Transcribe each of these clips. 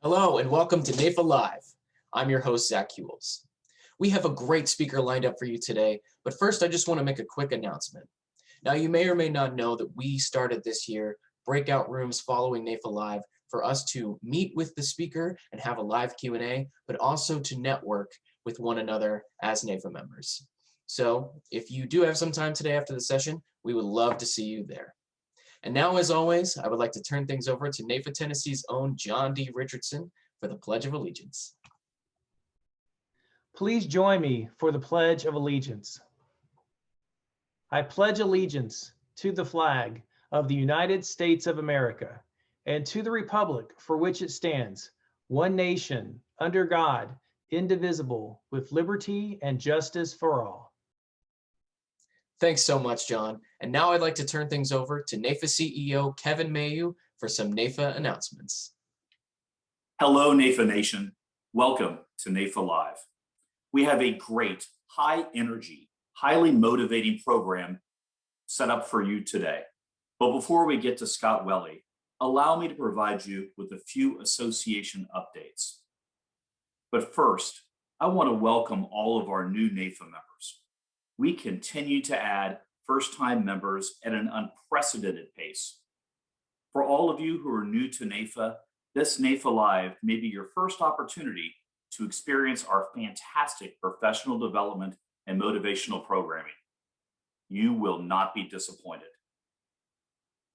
Hello and welcome to NAIFA Live. I'm your host, Zach Hewells. We have a great speaker lined up for you today, but first I just want to make a quick announcement. Now you may or may not know that we started this year breakout rooms following NAIFA Live for us to meet with the speaker and have a live Q&A, but also to network with one another as NAIFA members. So if you do have some time today after the session, we would love to see you there. And now, as always, I would like to turn things over to NAIFA Tennessee's own John D. Richardson for the Pledge of Allegiance. Please join me for the Pledge of Allegiance. I pledge allegiance to the flag of the United States of America and to the republic for which it stands, one nation, under God, indivisible, with liberty and justice for all. Thanks so much, John. And now I'd like to turn things over to NAIFA CEO Kevin Mayu for some NAIFA announcements. Hello, NAIFA Nation. Welcome to NAIFA Live. We have a great, high-energy, highly motivating program set up for you today. But before we get to Scott Welle, allow me to provide you with a few association updates. But first, I want to welcome all of our new NAIFA members. We continue to add first-time members at an unprecedented pace. For all of you who are new to NAIFA, this NAIFA Live may be your first opportunity to experience our fantastic professional development and motivational programming. You will not be disappointed.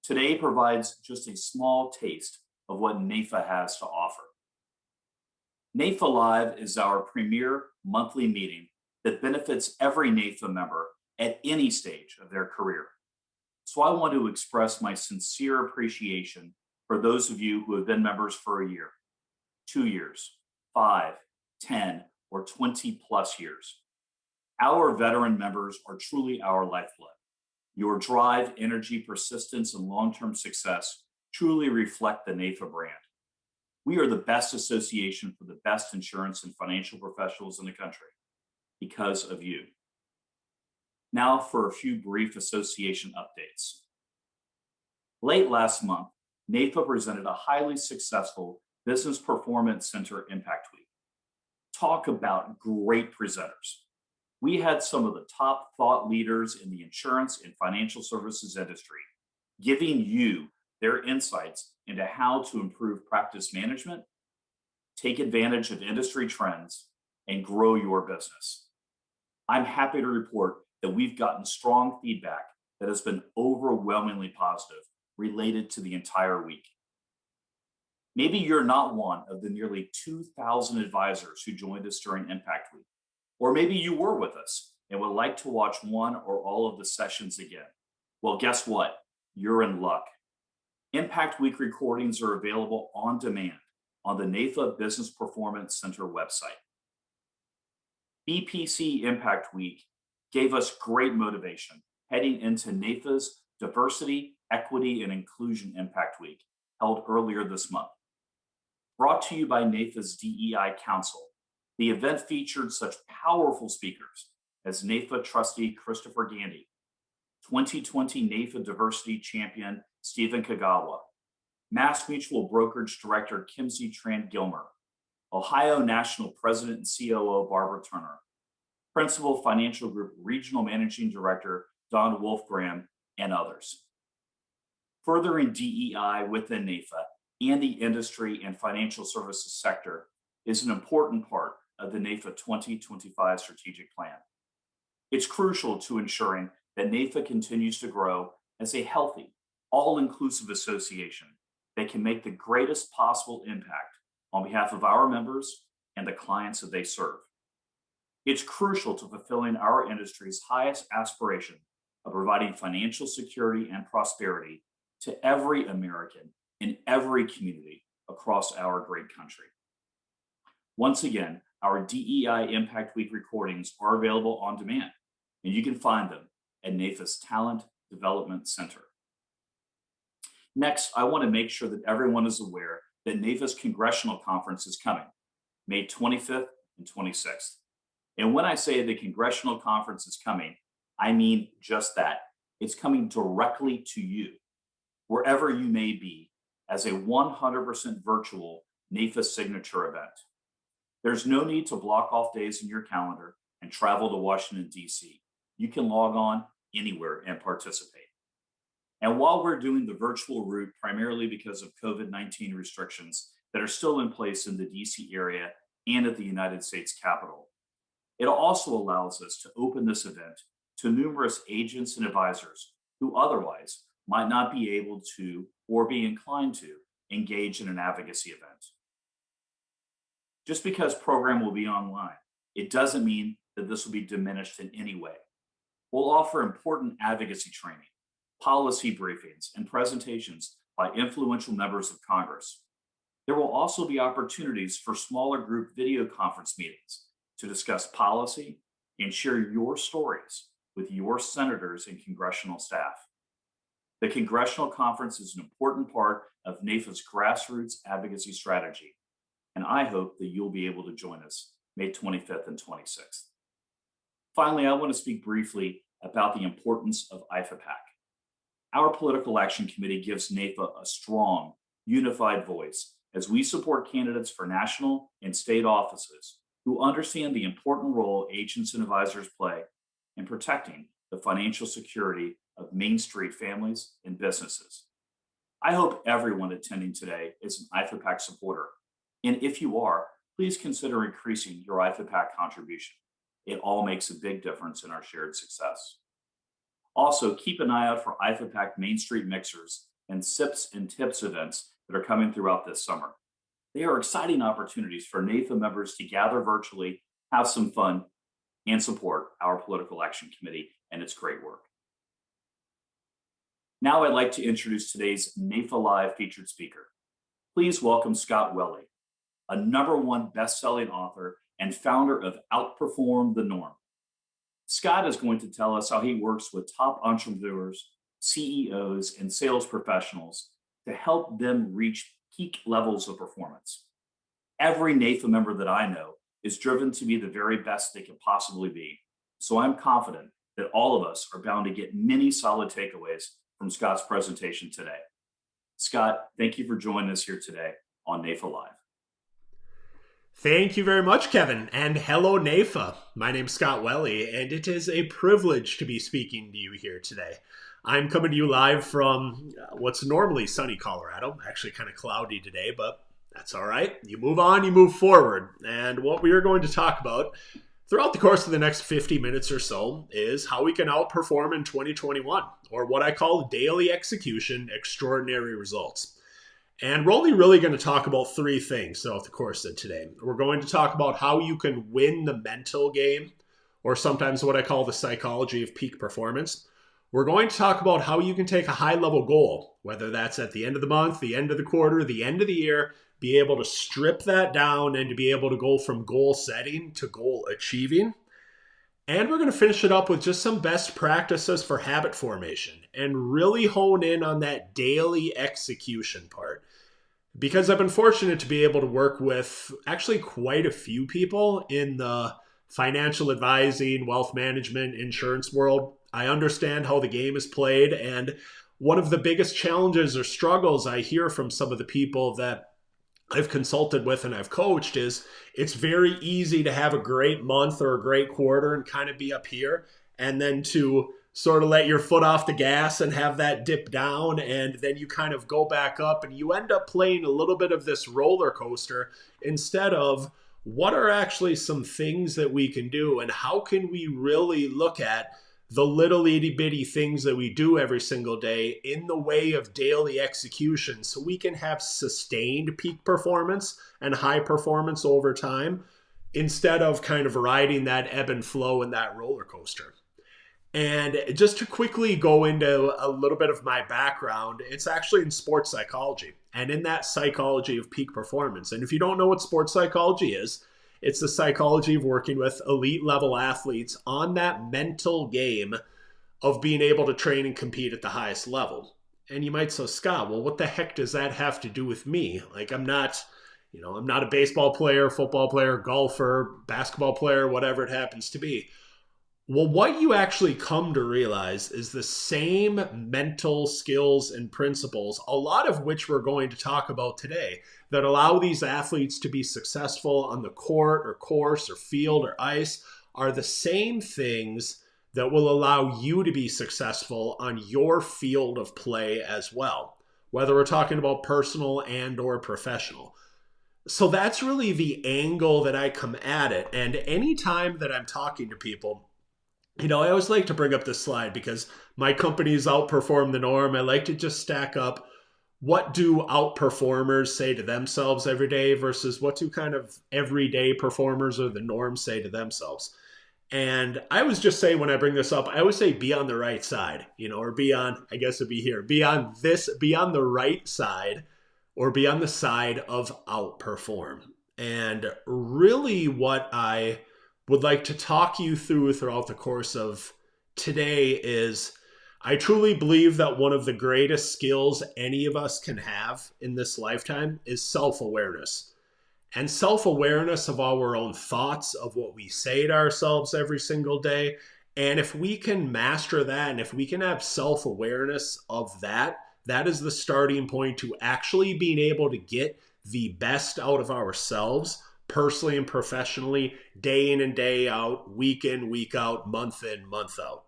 Today provides just a small taste of what NAIFA has to offer. NAIFA Live is our premier monthly meeting that benefits every NAIFA member at any stage of their career. So I want to express my sincere appreciation for those of you who have been members for a year, 2 years, 5, 10, or 20 plus years. Our veteran members are truly our lifeblood. Your drive, energy, persistence, and long-term success truly reflect the NAIFA brand. We are the best association for the best insurance and financial professionals in the country because of you. Now for a few brief association updates. Late last month, NAIFA presented a highly successful Business Performance Center Impact Week. Talk about great presenters. We had some of the top thought leaders in the insurance and financial services industry, giving you their insights into how to improve practice management, take advantage of industry trends, and grow your business. I'm happy to report that we've gotten strong feedback that has been overwhelmingly positive related to the entire week. Maybe you're not one of the nearly 2,000 advisors who joined us during Impact Week, or maybe you were with us and would like to watch one or all of the sessions again. Well, guess what? You're in luck. Impact Week recordings are available on demand on the NAIFA Business Performance Center website. BPC Impact Week gave us great motivation heading into NAIFA's Diversity, Equity, and Inclusion Impact Week, held earlier this month. Brought to you by NAIFA's DEI Council, the event featured such powerful speakers as NAIFA trustee Christopher Gandy, 2020 NAIFA Diversity Champion Stephen Kagawa, Mass Mutual Brokerage Director Kimsey Tran Gilmer, Ohio National President and COO Barbara Turner, Principal Financial Group Regional Managing Director Don Wolfgram, and others. Furthering DEI within NAIFA and the industry and financial services sector is an important part of the NAIFA 2025 strategic plan. It's crucial to ensuring that NAIFA continues to grow as a healthy, all-inclusive association that can make the greatest possible impact on behalf of our members and the clients that they serve. It's crucial to fulfilling our industry's highest aspiration of providing financial security and prosperity to every American in every community across our great country. Once again, our DEI Impact Week recordings are available on demand, and you can find them at NAIFA's Talent Development Center. Next, I want to make sure that everyone is aware that NAIFA's Congressional Conference is coming, May 25th and 26th. And when I say the Congressional Conference is coming, I mean just that. It's coming directly to you, wherever you may be, as a 100% virtual NAIFA signature event. There's no need to block off days in your calendar and travel to Washington, D.C. You can log on anywhere and participate. And while we're doing the virtual route primarily because of COVID-19 restrictions that are still in place in the DC area and at the United States Capitol, it also allows us to open this event to numerous agents and advisors who otherwise might not be able to or be inclined to engage in an advocacy event. Just because program will be online, it doesn't mean that this will be diminished in any way. We'll offer important advocacy training, policy briefings, and presentations by influential members of Congress. There will also be opportunities for smaller group video conference meetings to discuss policy and share your stories with your senators and congressional staff. The Congressional Conference is an important part of NAIFA's grassroots advocacy strategy, and I hope that you'll be able to join us May 25th and 26th. Finally, I want to speak briefly about the importance of IFA PAC. Our Political Action Committee gives NAIFA a strong, unified voice as we support candidates for national and state offices who understand the important role agents and advisors play in protecting the financial security of Main Street families and businesses. I hope everyone attending today is an IFA PAC supporter. And if you are, please consider increasing your IFA PAC contribution. It all makes a big difference in our shared success. Also, keep an eye out for IFA PAC Main Street Mixers and SIPs and TIPS events that are coming throughout this summer. They are exciting opportunities for NAIFA members to gather virtually, have some fun, and support our Political Action Committee and its great work. Now I'd like to introduce today's NAIFA Live featured speaker. Please welcome Scott Welle, a #1 best-selling author and founder of Outperform the Norm. Scott is going to tell us how he works with top entrepreneurs, CEOs, and sales professionals to help them reach peak levels of performance. Every NAIFA member that I know is driven to be the very best they can possibly be. So I'm confident that all of us are bound to get many solid takeaways from Scott's presentation today. Scott, thank you for joining us here today on NAIFA Live. Thank you very much, Kevin, and hello, NAIFA. My name's Scott Welle, and it is a privilege to be speaking to you here today. I'm coming to you live from what's normally sunny Colorado, actually kind of cloudy today, but that's all right. You move on, you move forward. And what we are going to talk about throughout the course of the next 50 minutes or so is how we can outperform in 2021, or what I call daily execution, extraordinary results. And we're only really going to talk about 3 things throughout the course of today. We're going to talk about how you can win the mental game, or sometimes what I call the psychology of peak performance. We're going to talk about how you can take a high-level goal, whether that's at the end of the month, the end of the quarter, the end of the year, be able to strip that down and to be able to go from goal setting to goal achieving. And we're going to finish it up with just some best practices for habit formation and really hone in on that daily execution part. Because I've been fortunate to be able to work with actually quite a few people in the financial advising, wealth management, insurance world. I understand how the game is played. And one of the biggest challenges or struggles I hear from some of the people that I've consulted with and I've coached is it's very easy to have a great month or a great quarter and kind of be up here, and then to sort of let your foot off the gas and have that dip down, and then you kind of go back up and you end up playing a little bit of this roller coaster instead of what are actually some things that we can do and how can we really look at the little itty bitty things that we do every single day in the way of daily execution so we can have sustained peak performance and high performance over time instead of kind of riding that ebb and flow and that roller coaster. And just to quickly go into a little bit of my background, it's actually in sports psychology and in that psychology of peak performance. And if you don't know what sports psychology is, it's the psychology of working with elite level athletes on that mental game of being able to train and compete at the highest level. And you might say, Scott, well, what the heck does that have to do with me? Like, I'm not a baseball player, football player, golfer, basketball player, whatever it happens to be. Well, what you actually come to realize is the same mental skills and principles, a lot of which we're going to talk about today, that allow these athletes to be successful on the court or course or field or ice, are the same things that will allow you to be successful on your field of play as well, whether we're talking about personal and or professional. So that's really the angle that I come at it. And anytime that I'm talking to people, I always like to bring up this slide because my companies outperform the norm. I like to just stack up what do outperformers say to themselves every day versus what do kind of everyday performers or the norm say to themselves. And I always just say when I bring this up, I always say be on the right side, or be on, I guess it'd be here, be on the right side or be on the side of outperform. And really what I would like to talk you through throughout the course of today is I truly believe that one of the greatest skills any of us can have in this lifetime is self-awareness. And self-awareness of our own thoughts, of what we say to ourselves every single day. And if we can master that, and if we can have self-awareness of that, that is the starting point to actually being able to get the best out of ourselves, personally and professionally, day in and day out, week in, week out, month in, month out.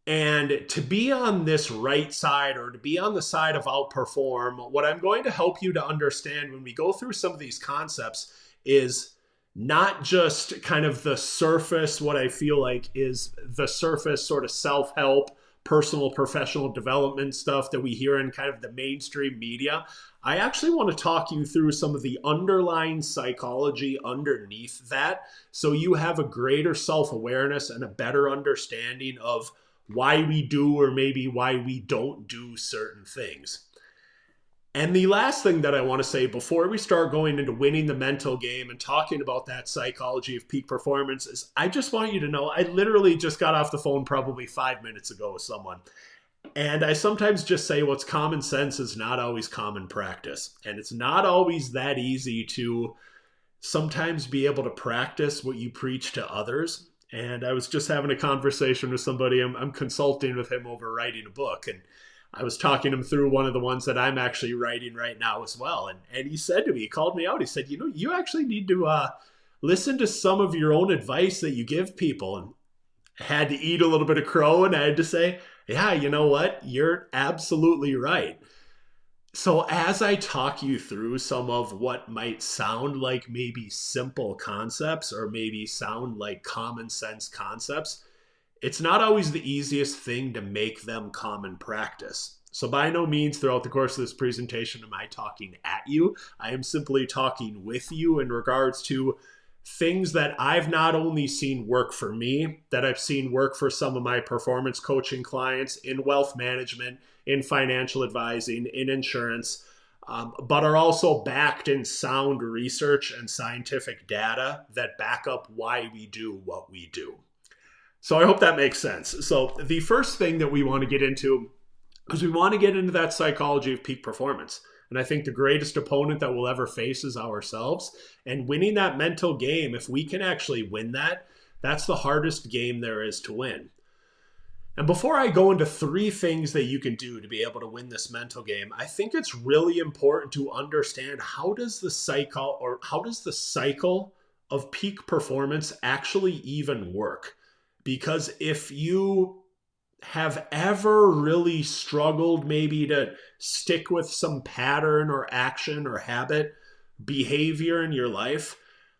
And to be on this right side or to be on the side of outperform, what I'm going to help you to understand when we go through some of these concepts is not just kind of the surface, what I feel like is the surface sort of self-help, personal, professional development stuff that we hear in kind of the mainstream media. I actually want to talk you through some of the underlying psychology underneath that so you have a greater self-awareness and a better understanding of why we do or maybe why we don't do certain things. And the last thing that I want to say before we start going into winning the mental game and talking about that psychology of peak performance is I just want you to know I literally just got off the phone probably 5 minutes ago with someone. And I sometimes just say what's common sense is not always common practice. And it's not always that easy to sometimes be able to practice what you preach to others. And I was just having a conversation with somebody. I'm consulting with him over writing a book. And I was talking him through one of the ones that I'm actually writing right now as well. And he said to me, he called me out. He said, you actually need to listen to some of your own advice that you give people. And I had to eat a little bit of crow and I had to say, yeah, you know what? You're absolutely right. So as I talk you through some of what might sound like maybe simple concepts or maybe sound like common sense concepts, it's not always the easiest thing to make them common practice. So by no means throughout the course of this presentation am I talking at you. I am simply talking with you in regards to things that I've not only seen work for me, that I've seen work for some of my performance coaching clients in wealth management, in financial advising, in insurance, but are also backed in sound research and scientific data that back up why we do what we do. So I hope that makes sense. So the first thing that we want to get into is we want to get into that psychology of peak performance. And I think the greatest opponent that we'll ever face is ourselves. And winning that mental game, if we can actually win that, that's the hardest game there is to win. And before I go into 3 things that you can do to be able to win this mental game, I think it's really important to understand how does the cycle of peak performance actually even work? Because if you have ever really struggled maybe to stick with some pattern or action or habit, behavior in your life,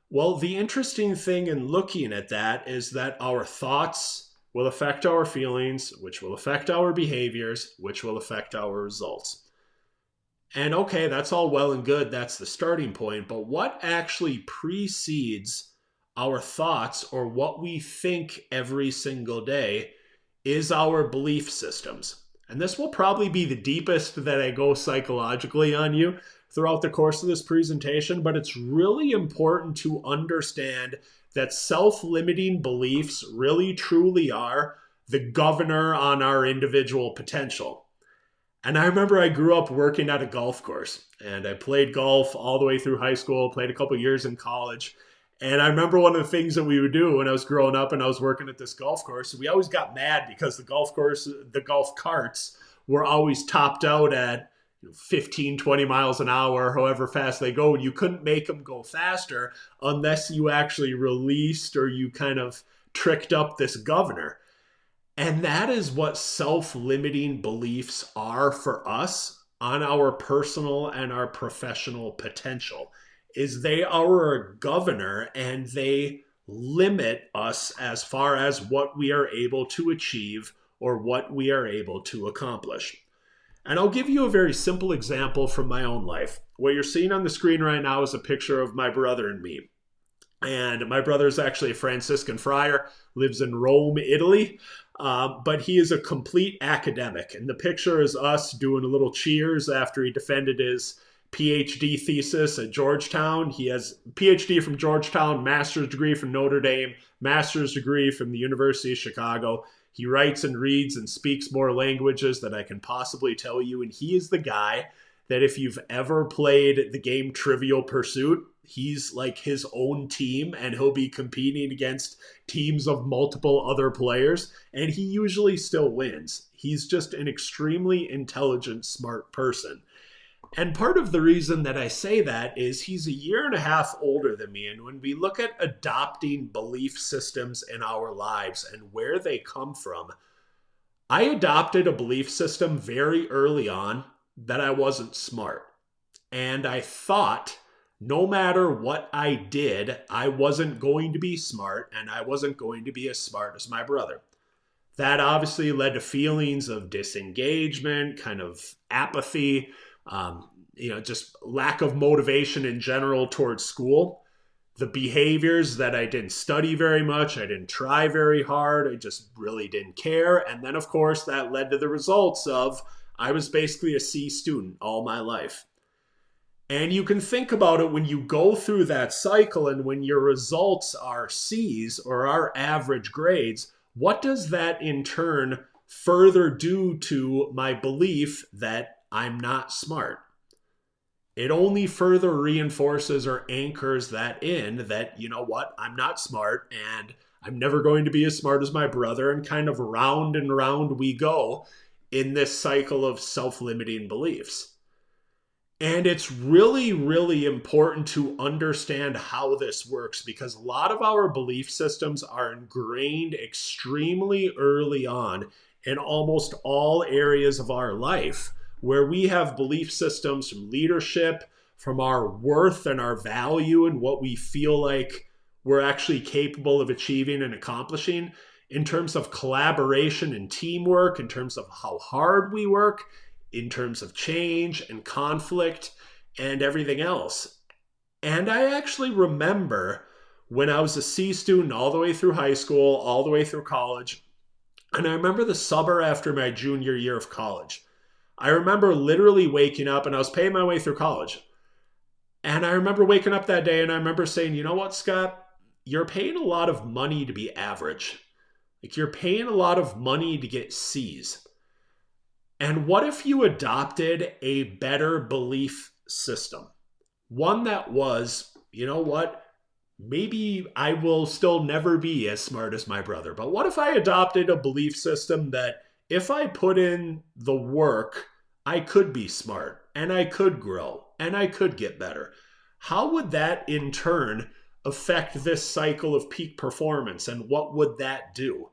well, the interesting thing in looking at that is that our thoughts will affect our feelings, which will affect our behaviors, which will affect our results. And okay, that's all well and good. That's the starting point. But what actually precedes our thoughts or what we think every single day is our belief systems. And this will probably be the deepest that I go psychologically on you throughout the course of this presentation, but it's really important to understand that self-limiting beliefs really truly are the governor on our individual potential. And I remember I grew up working at a golf course and I played golf all the way through high school, played a couple years in college. And I remember one of the things that we would do when I was growing up and I was working at this golf course, we always got mad because the golf carts were always topped out at 15, 20 miles an hour, however fast they go. And you couldn't make them go faster unless you actually released or you kind of tricked up this governor. And that is what self-limiting beliefs are for us on our personal and our professional potential, is they are a governor and they limit us as far as what we are able to achieve or what we are able to accomplish. And I'll give you a very simple example from my own life. What you're seeing on the screen right now is a picture of my brother and me. And my brother is actually a Franciscan friar, lives in Rome, Italy, but he is a complete academic. And the picture is us doing a little cheers after he defended his PhD thesis at Georgetown. He has a PhD from Georgetown, master's degree from Notre Dame, master's degree from the University of Chicago. He writes and reads and speaks more languages than I can possibly tell you. And he is the guy that if you've ever played the game Trivial Pursuit, he's like his own team and he'll be competing against teams of multiple other players. And he usually still wins. He's just an extremely intelligent, smart person. And part of the reason that I say that is he's a year and a half older than me. And when we look at adopting belief systems in our lives and where they come from, I adopted a belief system very early on that I wasn't smart. And I thought no matter what I did, I wasn't going to be smart and I wasn't going to be as smart as my brother. That obviously led to feelings of disengagement, kind of apathy, just lack of motivation in general towards school. The behaviors that I didn't study very much, I didn't try very hard, I just really didn't care. And then, of course, that led to the results of I was basically a C student all my life. And you can think about it when you go through that cycle and when your results are C's or are average grades, what does that in turn further do to my belief that I'm not smart? It only further reinforces or anchors that in that, you know what, I'm not smart and I'm never going to be as smart as my brother, and kind of round and round we go in this cycle of self-limiting beliefs. And it's really, really important to understand how this works because a lot of our belief systems are ingrained extremely early on in almost all areas of our life, where we have belief systems from leadership, from our worth and our value and what we feel like we're actually capable of achieving and accomplishing, in terms of collaboration and teamwork, in terms of how hard we work, in terms of change and conflict and everything else. And I actually remember when I was a C student all the way through high school, all the way through college, and I remember the summer after my junior year of college. I remember literally waking up, and I was paying my way through college. And I remember waking up that day and I remember saying, you know what, Scott, you're paying a lot of money to be average. Like, you're paying a lot of money to get C's. And what if you adopted a better belief system? One that was, you know what, maybe I will still never be as smart as my brother. But what if I adopted a belief system that if I put in the work, I could be smart and I could grow and I could get better? How would that in turn affect this cycle of peak performance, and what would that do?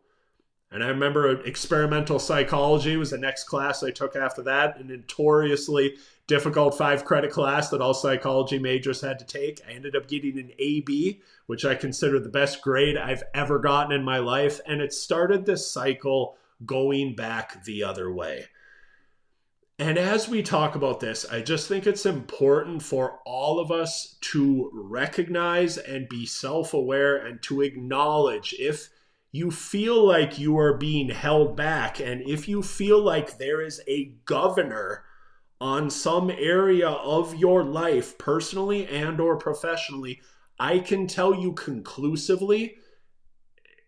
And I remember experimental psychology was the next class I took after that, a notoriously difficult 5-credit class that all psychology majors had to take. I ended up getting an AB, which I consider the best grade I've ever gotten in my life. And it started this cycle going back the other way. And as we talk about this, I just think it's important for all of us to recognize and be self-aware and to acknowledge if you feel like you are being held back, and if you feel like there is a governor on some area of your life, personally and or professionally, I can tell you conclusively,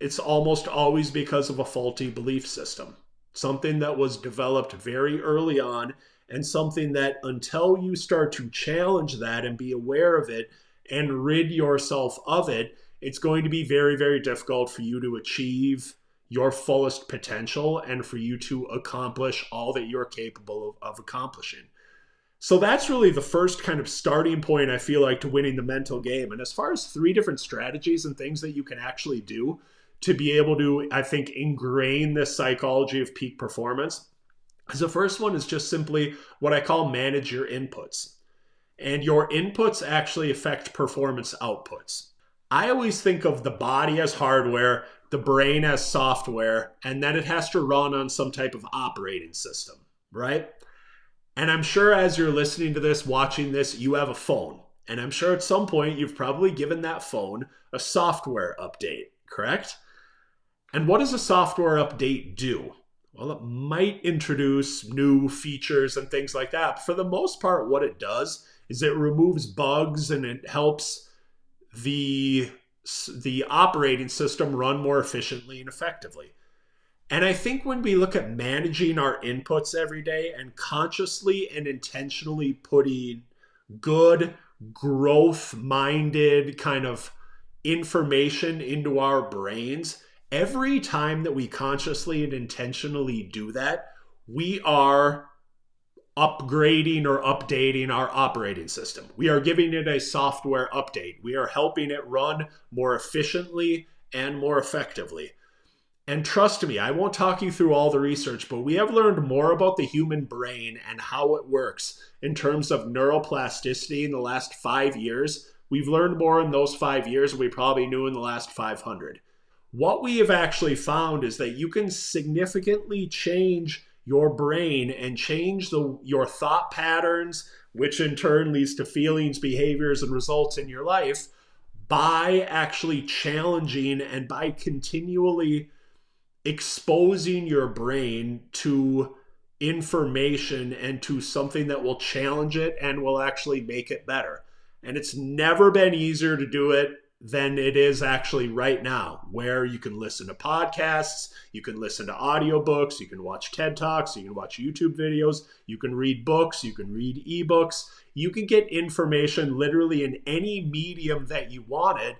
it's almost always because of a faulty belief system. Something that was developed very early on, and something that until you start to challenge that and be aware of it and rid yourself of it, it's going to be very, very difficult for you to achieve your fullest potential and for you to accomplish all that you're capable of accomplishing. So that's really the first kind of starting point, I feel like, to winning the mental game. And as far as 3 different strategies and things that you can actually do to be able to, I think, ingrain this psychology of peak performance, the first one is just simply what I call manage your inputs. And your inputs actually affect performance outputs. I always think of the body as hardware, the brain as software, and then it has to run on some type of operating system, right? And I'm sure as you're listening to this, watching this, you have a phone. And I'm sure at some point you've probably given that phone a software update, correct? And what does a software update do? Well, it might introduce new features and things like that. But for the most part, what it does is it removes bugs and it helps the operating system run more efficiently and effectively. And I think when we look at managing our inputs every day and consciously and intentionally putting good, growth-minded kind of information into our brains, every time that we consciously and intentionally do that, we are upgrading or updating our operating system. We are giving it a software update. We are helping it run more efficiently and more effectively. And trust me, I won't talk you through all the research, but we have learned more about the human brain and how it works in terms of neuroplasticity in the last 5 years. We've learned more in those 5 years than we probably knew in the last 500. What we have actually found is that you can significantly change your brain and change your thought patterns, which in turn leads to feelings, behaviors, and results in your life by actually challenging and by continually exposing your brain to information and to something that will challenge it and will actually make it better. And it's never been easier to do it than it is actually right now, where you can listen to podcasts, you can listen to audiobooks, you can watch TED Talks, you can watch YouTube videos, you can read books, you can read ebooks, you can get information literally in any medium that you wanted.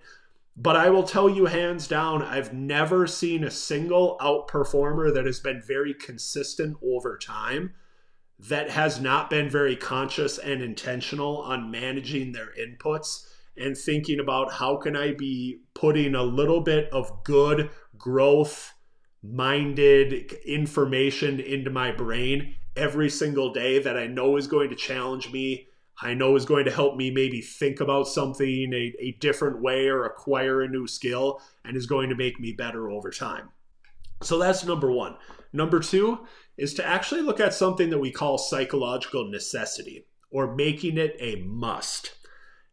But I will tell you hands down, I've never seen a single outperformer that has been very consistent over time that has not been very conscious and intentional on managing their inputs and thinking about how can I be putting a little bit of good growth-minded information into my brain every single day that I know is going to challenge me, I know is going to help me maybe think about something a different way or acquire a new skill and is going to make me better over time. So that's number one. Number two is to actually look at something that we call psychological necessity or making it a must.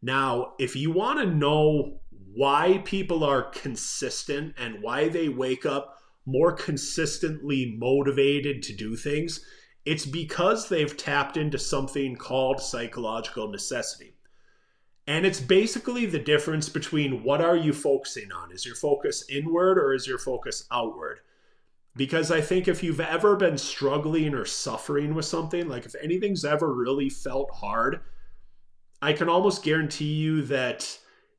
Now, if you want to know why people are consistent and why they wake up more consistently motivated to do things, it's because they've tapped into something called psychological necessity. And it's basically the difference between what are you focusing on? Is your focus inward or is your focus outward? Because I think if you've ever been struggling or suffering with something, like if anything's ever really felt hard, I can almost guarantee you that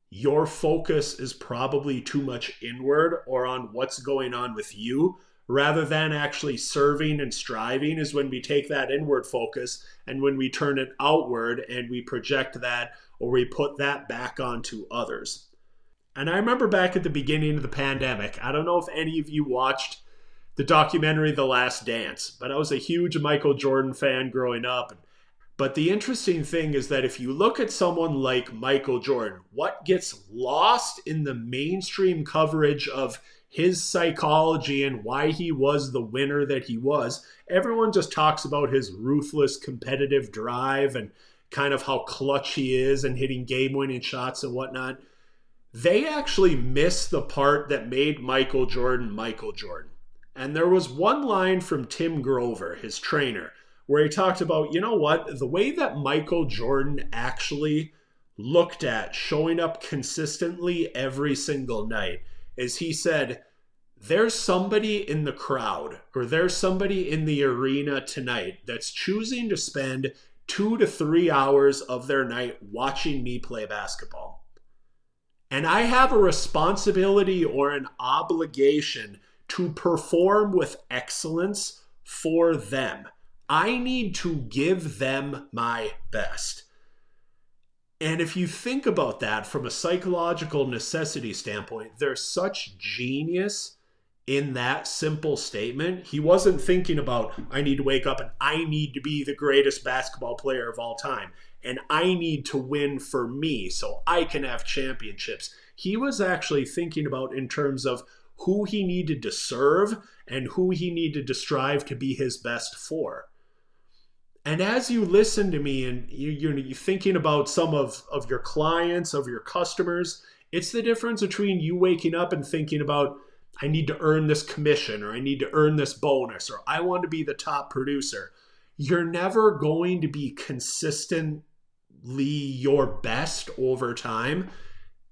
your focus is probably too much inward or on what's going on with you rather than actually serving and striving is when we take that inward focus and when we turn it outward and we project that or we put that back onto others. And I remember back at the beginning of the pandemic, I don't know if any of you watched the documentary The Last Dance, but I was a huge Michael Jordan fan growing up. But the interesting thing is that if you look at someone like Michael Jordan, what gets lost in the mainstream coverage of his psychology and why he was the winner that he was, everyone just talks about his ruthless competitive drive and kind of how clutch he is and hitting game-winning shots and whatnot. They actually miss the part that made Michael Jordan Michael Jordan. And there was one line from Tim Grover, his trainer, where he talked about, you know what, the way that Michael Jordan actually looked at showing up consistently every single night is he said, there's somebody in the crowd or there's somebody in the arena tonight that's choosing to spend 2 to 3 hours of their night watching me play basketball. And I have a responsibility or an obligation to perform with excellence for them. I need to give them my best. And if you think about that from a psychological necessity standpoint, there's such genius in that simple statement. He wasn't thinking about, I need to wake up and I need to be the greatest basketball player of all time. And I need to win for me so I can have championships. He was actually thinking about in terms of who he needed to serve and who he needed to strive to be his best for. And as you listen to me and you're thinking about some of your clients, of your customers, it's the difference between you waking up and thinking about, I need to earn this commission, or I need to earn this bonus, or I want to be the top producer. You're never going to be consistently your best over time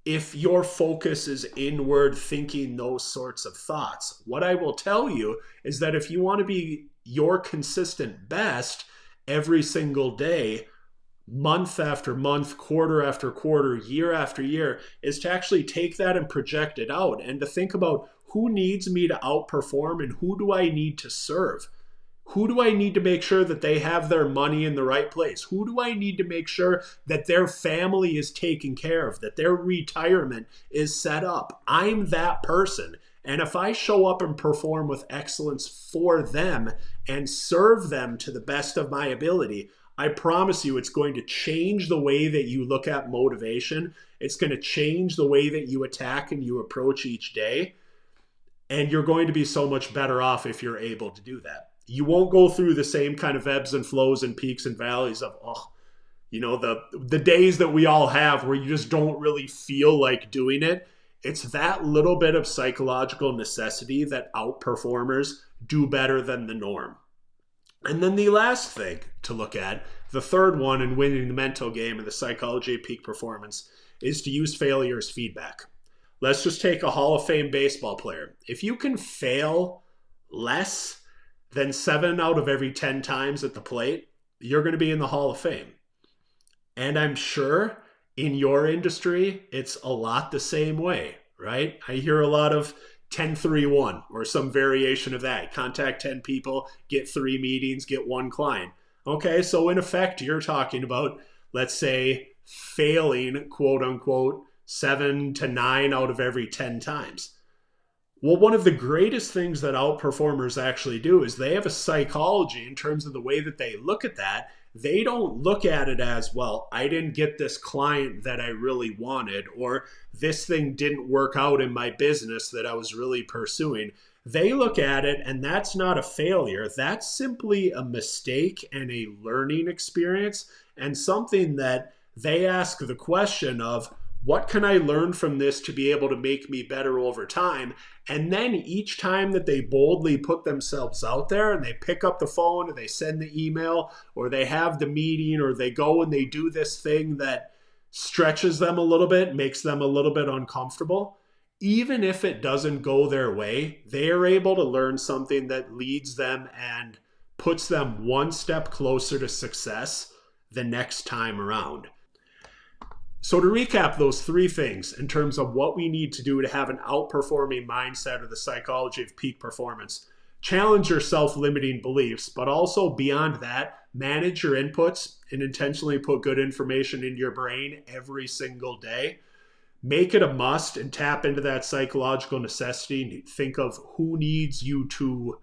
if your focus is inward, thinking those sorts of thoughts. What I will tell you is that if you want to be your consistent best every single day, month after month, quarter after quarter, year after year, is to actually take that and project it out and to think about who needs me to outperform and who do I need to serve? Who do I need to make sure that they have their money in the right place? Who do I need to make sure that their family is taken care of, that their retirement is set up? I'm that person. And if I show up and perform with excellence for them and serve them to the best of my ability, I promise you it's going to change the way that you look at motivation. It's going to change the way that you attack and you approach each day. And you're going to be so much better off if you're able to do that. You won't go through the same kind of ebbs and flows and peaks and valleys of, the days that we all have where you just don't really feel like doing it. It's that little bit of psychological necessity that outperformers do better than the norm. And then the last thing to look at, the third one in winning the mental game and the psychology of peak performance, is to use failure as feedback. Let's just take a Hall of Fame baseball player. If you can fail less than 7 out of every 10 times at the plate, you're going to be in the Hall of Fame. And I'm sure in your industry, it's a lot the same way, right? I hear a lot of 10-3-1 or some variation of that. Contact 10 people, get 3 meetings, get 1 client. Okay, so in effect, you're talking about, let's say, failing, quote unquote, 7 to 9 out of every 10 times. Well, one of the greatest things that outperformers actually do is they have a psychology in terms of the way that they look at that. They don't look at it as, well, I didn't get this client that I really wanted, or this thing didn't work out in my business that I was really pursuing. They look at it, and that's not a failure. That's simply a mistake and a learning experience, and something that they ask the question of, what can I learn from this to be able to make me better over time? And then each time that they boldly put themselves out there and they pick up the phone or they send the email or they have the meeting or they go and they do this thing that stretches them a little bit, makes them a little bit uncomfortable, even if it doesn't go their way, they are able to learn something that leads them and puts them one step closer to success the next time around. So to recap those 3 things in terms of what we need to do to have an outperforming mindset or the psychology of peak performance, challenge your self-limiting beliefs, but also beyond that, manage your inputs and intentionally put good information in your brain every single day. Make it a must and tap into that psychological necessity and think of who needs you to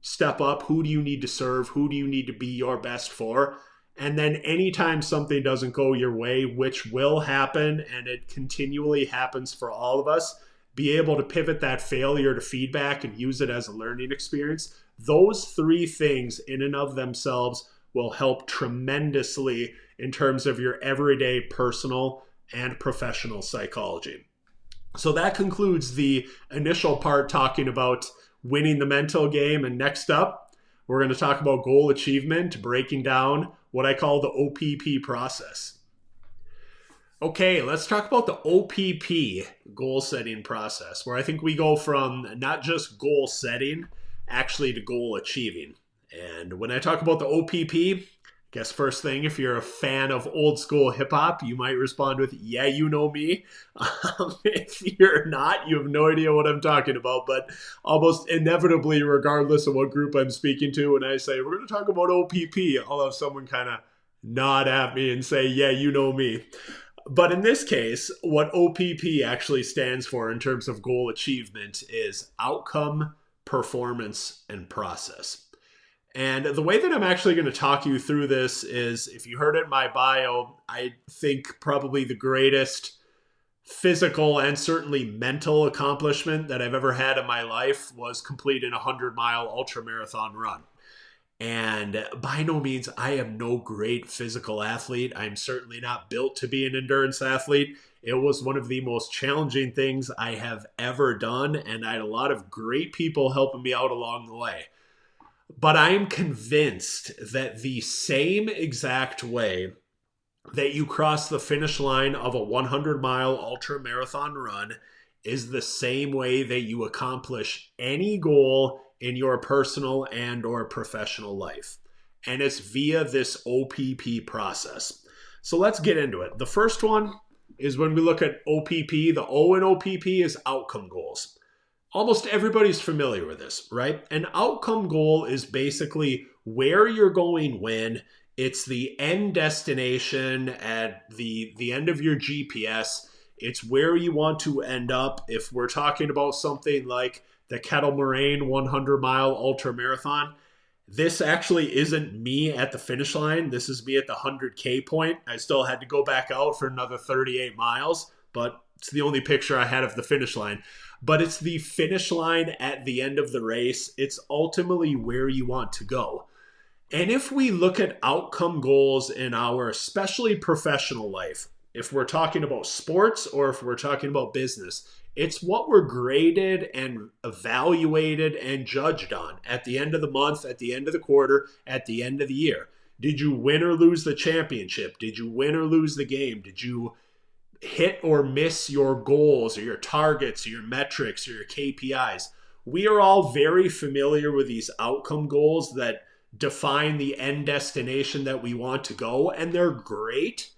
step up, who do you need to serve, who do you need to be your best for. And then anytime something doesn't go your way, which will happen, and it continually happens for all of us, be able to pivot that failure to feedback and use it as a learning experience. Those 3 things in and of themselves will help tremendously in terms of your everyday personal and professional psychology. So that concludes the initial part talking about winning the mental game. And next up, we're going to talk about goal achievement, breaking down what I call the OPP process. Okay, let's talk about the OPP, goal setting process, where I think we go from not just goal setting, actually to goal achieving. And when I talk about the OPP, Guess first thing, if you're a fan of old school hip hop, you might respond with, yeah, you know me. If you're not, you have no idea what I'm talking about. But almost inevitably, regardless of what group I'm speaking to, when I say, we're going to talk about OPP, I'll have someone kind of nod at me and say, yeah, you know me. But in this case, what OPP actually stands for in terms of goal achievement is outcome, performance, and process. And the way that I'm actually going to talk you through this is, if you heard it in my bio, I think probably the greatest physical and certainly mental accomplishment that I've ever had in my life was completing a 100-mile ultramarathon run. And by no means, I am no great physical athlete. I'm certainly not built to be an endurance athlete. It was one of the most challenging things I have ever done, and I had a lot of great people helping me out along the way. But I am convinced that the same exact way that you cross the finish line of a 100-mile ultra marathon run is the same way that you accomplish any goal in your personal and or professional life. And it's via this OPP process. So let's get into it. The first one is when we look at OPP, the O in OPP is outcome goals. Almost everybody's familiar with this, right? An outcome goal is basically where you're going when. It's the end destination at the end of your GPS. It's where you want to end up. If we're talking about something like the Kettle Moraine 100-mile ultra marathon, this actually isn't me at the finish line. This is me at the 100K point. I still had to go back out for another 38 miles, but it's the only picture I had of the finish line. But it's the finish line at the end of the race. It's ultimately where you want to go. And if we look at outcome goals in our especially professional life, if we're talking about sports or if we're talking about business, it's what we're graded and evaluated and judged on at the end of the month, at the end of the quarter, at the end of the year. Did you win or lose the championship? Did you win or lose the game? Did you hit or miss your goals or your targets or your metrics or your KPIs? We are all very familiar with these outcome goals that define the end destination that we want to go, and they're great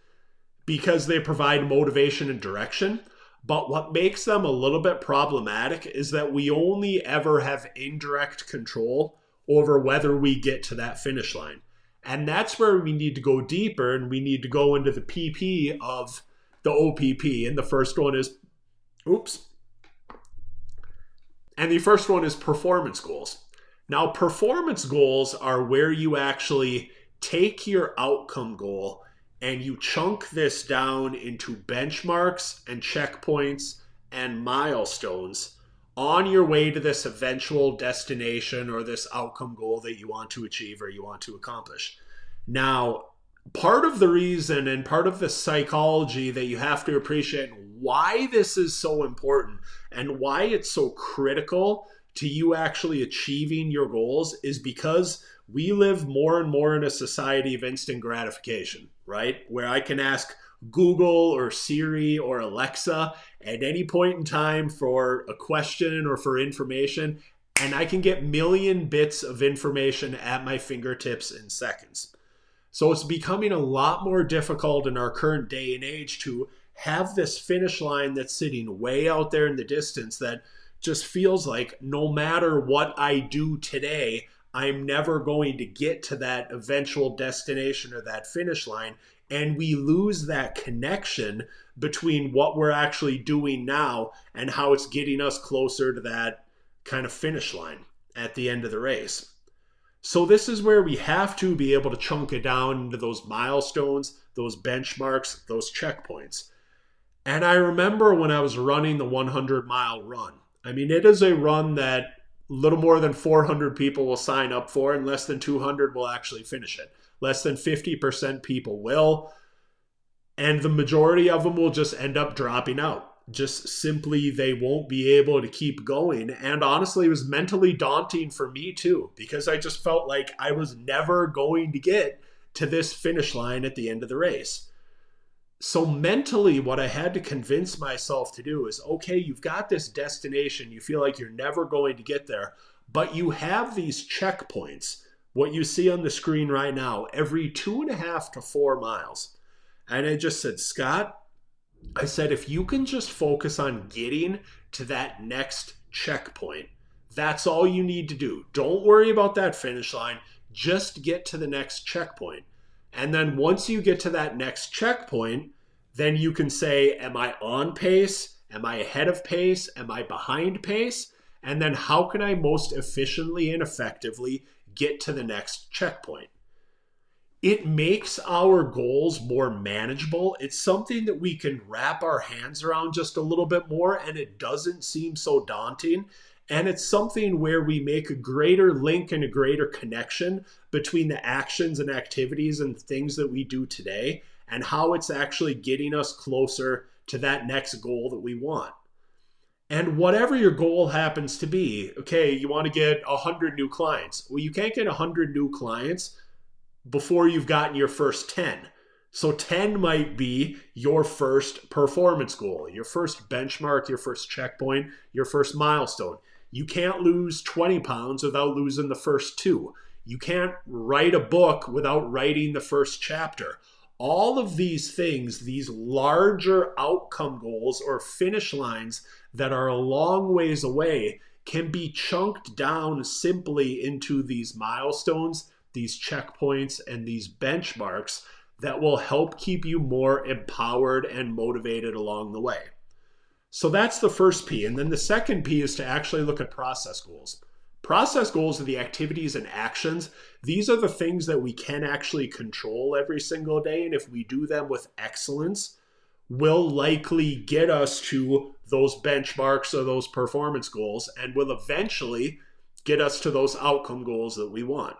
because they provide motivation and direction. But what makes them a little bit problematic is that we only ever have indirect control over whether we get to that finish line. And that's where we need to go deeper, and we need to go into the PP of the OPP. And the first one is, performance goals. Now, performance goals are where you actually take your outcome goal and you chunk this down into benchmarks and checkpoints and milestones on your way to this eventual destination or this outcome goal that you want to achieve or you want to accomplish. Now, part of the reason and part of the psychology that you have to appreciate why this is so important and why it's so critical to you actually achieving your goals is because we live more and more in a society of instant gratification, right? Where I can ask Google or Siri or Alexa at any point in time for a question or for information, and I can get million bits of information at my fingertips in seconds. So it's becoming a lot more difficult in our current day and age to have this finish line that's sitting way out there in the distance that just feels like no matter what I do today, I'm never going to get to that eventual destination or that finish line. And we lose that connection between what we're actually doing now and how it's getting us closer to that kind of finish line at the end of the race. So this is where we have to be able to chunk it down into those milestones, those benchmarks, those checkpoints. And I remember when I was running the 100-mile run. I mean, it is a run that little more than 400 people will sign up for, and less than 200 will actually finish it. Less than 50% people will, and the majority of them will just end up dropping out. Just simply, they won't be able to keep going. And honestly, it was mentally daunting for me too, because I just felt like I was never going to get to this finish line at the end of the race. So mentally, what I had to convince myself to do is, okay, you've got this destination. You feel like you're never going to get there, but you have these checkpoints what you see on the screen right now, every 2.5 to 4 miles. And I just said, Scott, I said, if you can just focus on getting to that next checkpoint, that's all you need to do. Don't worry about that finish line. Just get to the next checkpoint. And then once you get to that next checkpoint, then you can say, am I on pace? Am I ahead of pace? Am I behind pace? And then how can I most efficiently and effectively get to the next checkpoint? It makes our goals more manageable. It's something that we can wrap our hands around just a little bit more, and it doesn't seem so daunting. And it's something where we make a greater link and a greater connection between the actions and activities and things that we do today and how it's actually getting us closer to that next goal that we want. And whatever your goal happens to be, okay, you want to get 100 new clients. Well, you can't get 100 new clients before you've gotten your first 10. So 10 might be your first performance goal, your first benchmark, your first checkpoint, your first milestone. You can't lose 20 pounds without losing the first 2. You can't write a book without writing the first chapter. All of these things, these larger outcome goals or finish lines that are a long ways away, can be chunked down simply into these milestones, these checkpoints, and these benchmarks that will help keep you more empowered and motivated along the way. So that's the first P. And then the second P is to actually look at process goals. Process goals are the activities and actions. These are the things that we can actually control every single day. And if we do them with excellence, will likely get us to those benchmarks or those performance goals and will eventually get us to those outcome goals that we want.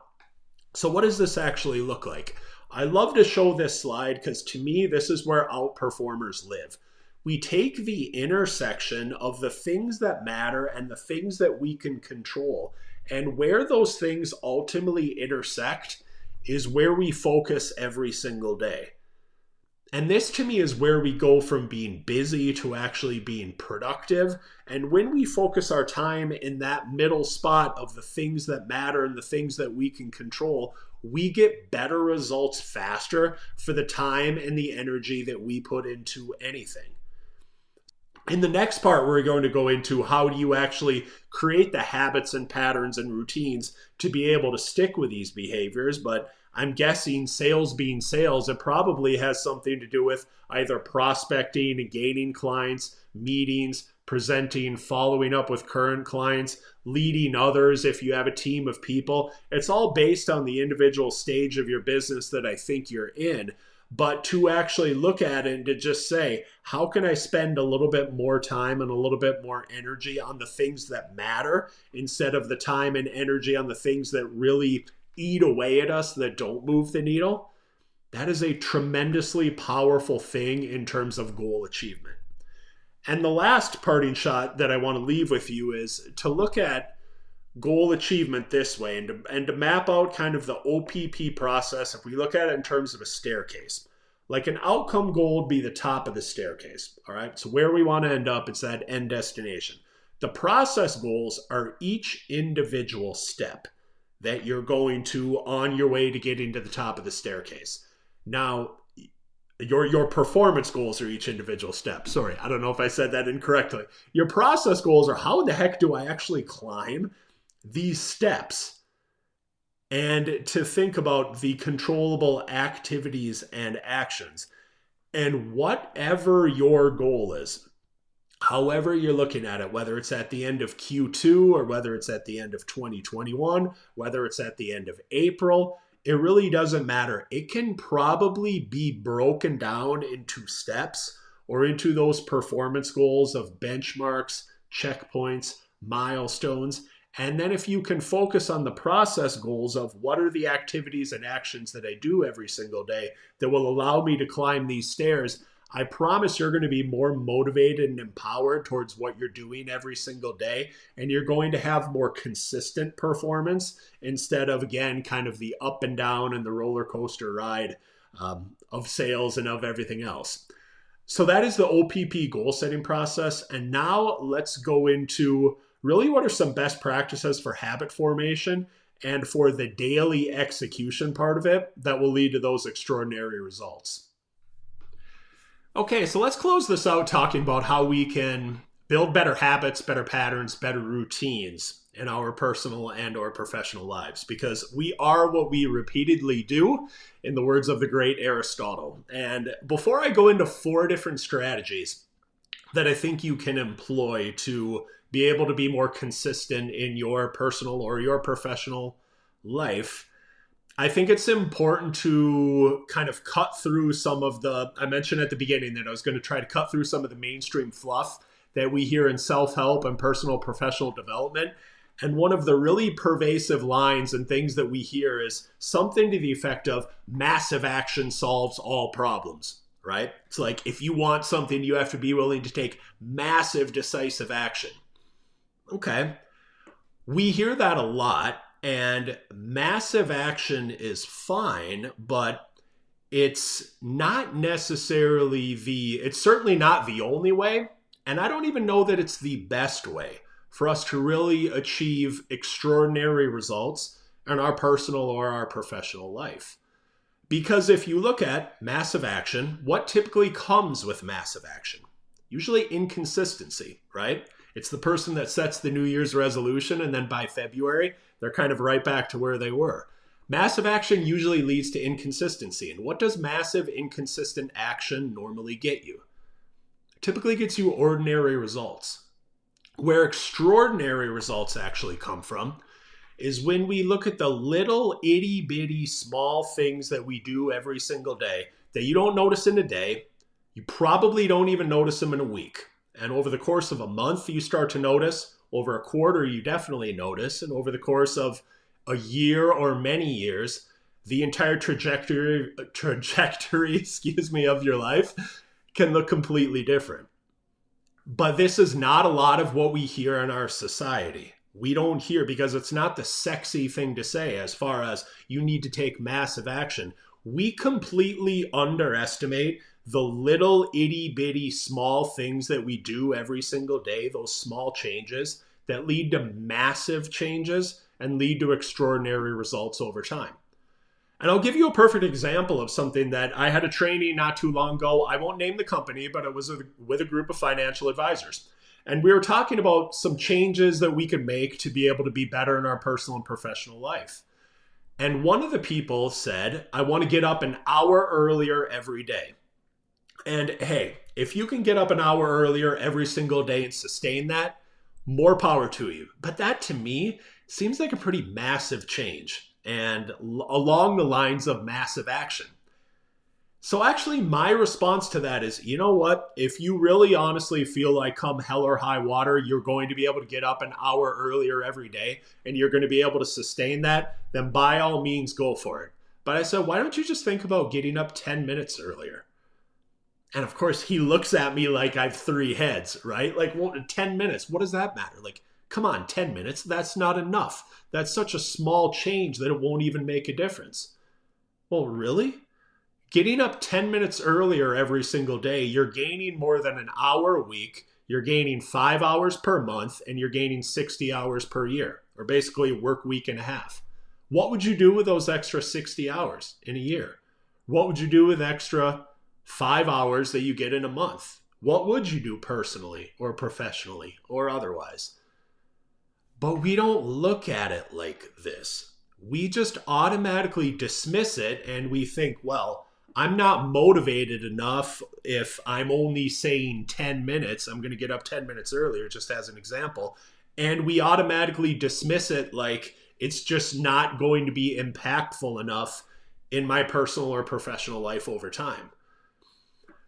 So what does this actually look like? I love to show this slide because to me, this is where outperformers live. We take the intersection of the things that matter and the things that we can control, and where those things ultimately intersect is where we focus every single day. And this to me is where we go from being busy to actually being productive. And when we focus our time in that middle spot of the things that matter and the things that we can control, we get better results faster for the time and the energy that we put into anything. In the next part, we're going to go into how do you actually create the habits and patterns and routines to be able to stick with these behaviors. But I'm guessing sales being sales, it probably has something to do with either prospecting and gaining clients, meetings, presenting, following up with current clients, leading others if you have a team of people. It's all based on the individual stage of your business that I think you're in. But to actually look at it and to just say, how can I spend a little bit more time and a little bit more energy on the things that matter instead of the time and energy on the things that really eat away at us, that don't move the needle? That is a tremendously powerful thing in terms of goal achievement. And the last parting shot that I want to leave with you is to look at goal achievement this way and to map out kind of the OPP process. If we look at it in terms of a staircase, like an outcome goal would be the top of the staircase. All right. So where we want to end up, it's that end destination. The process goals are each individual step that you're going to on your way to getting to the top of the staircase. Now, your performance goals are each individual step. Sorry, I don't know if I said that incorrectly. Your process goals are how in the heck do I actually climb these steps, and to think about the controllable activities and actions. And whatever your goal is, however you're looking at it, whether it's at the end of Q2 or whether it's at the end of 2021, whether it's at the end of April, it really doesn't matter. It can probably be broken down into steps or into those performance goals of benchmarks, checkpoints, milestones. And then if you can focus on the process goals of what are the activities and actions that I do every single day that will allow me to climb these stairs, I promise you're going to be more motivated and empowered towards what you're doing every single day. And you're going to have more consistent performance instead of, again, kind of the up and down and the roller coaster ride of sales and of everything else. So that is the OPP goal setting process. And now let's go into really what are some best practices for habit formation and for the daily execution part of it that will lead to those extraordinary results. Okay, so let's close this out talking about how we can build better habits, better patterns, better routines in our personal and or professional lives, because we are what we repeatedly do, in the words of the great Aristotle. And before I go into 4 different strategies that I think you can employ to be able to be more consistent in your personal or your professional life, I think it's important to kind of cut through some of I mentioned at the beginning that I was going to try to cut through some of the mainstream fluff that we hear in self-help and personal professional development. And one of the really pervasive lines and things that we hear is something to the effect of massive action solves all problems, right? It's like, if you want something, you have to be willing to take massive, decisive action. Okay. We hear that a lot, and massive action is fine, but it's not necessarily it's certainly not the only way. And I don't even know that it's the best way for us to really achieve extraordinary results in our personal or our professional life. Because if you look at massive action, what typically comes with massive action? Usually inconsistency, right? It's the person that sets the New Year's resolution, and then by February, they're kind of right back to where they were. Massive action usually leads to inconsistency. And what does massive, inconsistent action normally get you? It typically gets you ordinary results. Where extraordinary results actually come from is when we look at the little itty bitty small things that we do every single day that you don't notice in a day. You probably don't even notice them in a week. And over the course of a month, you start to notice. Over a quarter, you definitely notice. And over the course of a year or many years, the entire trajectory, of your life can look completely different. But this is not a lot of what we hear in our society. We don't hear, because it's not the sexy thing to say as far as you need to take massive action. We completely underestimate the little itty bitty small things that we do every single day, those small changes that lead to massive changes and lead to extraordinary results over time. And I'll give you a perfect example of something that I had a trainee not too long ago. I won't name the company, but it was with a group of financial advisors. And we were talking about some changes that we could make to be able to be better in our personal and professional life. And one of the people said, I want to get up an hour earlier every day. And hey, if you can get up an hour earlier every single day and sustain that, more power to you. But that to me seems like a pretty massive change, and along the lines of massive action. So actually my response to that is, you know what? If you really honestly feel like come hell or high water, you're going to be able to get up an hour earlier every day and you're going to be able to sustain that, then by all means go for it. But I said, why don't you just think about getting up 10 minutes earlier? And of course he looks at me like I've 3 heads, right? Like, well, 10 minutes, what does that matter? Like, come on, 10 minutes, that's not enough. That's such a small change that it won't even make a difference. Well, really? Getting up 10 minutes earlier every single day, you're gaining more than an hour a week, you're gaining 5 hours per month, and you're gaining 60 hours per year, or basically a work week and a half. What would you do with those extra 60 hours in a year? What would you do with extra 5 hours that you get in a month? What would you do personally or professionally or otherwise? But we don't look at it like this. We just automatically dismiss it and we think, well, I'm not motivated enough if I'm only saying 10 minutes. I'm going to get up 10 minutes earlier, just as an example. And we automatically dismiss it like it's just not going to be impactful enough in my personal or professional life over time.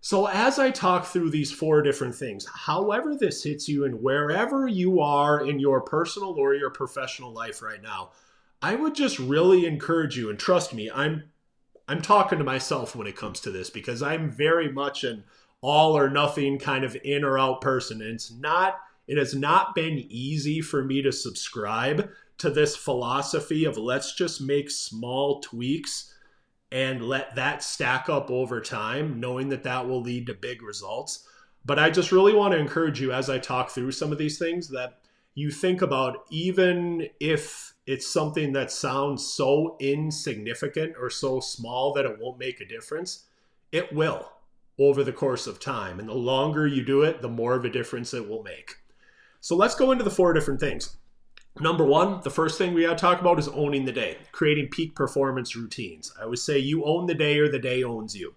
So as I talk through these 4 different things, however this hits you and wherever you are in your personal or your professional life right now, I would just really encourage you, and trust me, I'm talking to myself when it comes to this because I'm very much an all or nothing kind of in or out person. And it has not been easy for me to subscribe to this philosophy of let's just make small tweaks and let that stack up over time, knowing that that will lead to big results. But I just really want to encourage you as I talk through some of these things that you think about, even if it's something that sounds so insignificant or so small that it won't make a difference, it will over the course of time. And the longer you do it, the more of a difference it will make. So let's go into the 4 different things. Number 1, the first thing we got to talk about is owning the day, creating peak performance routines. I always say you own the day or the day owns you.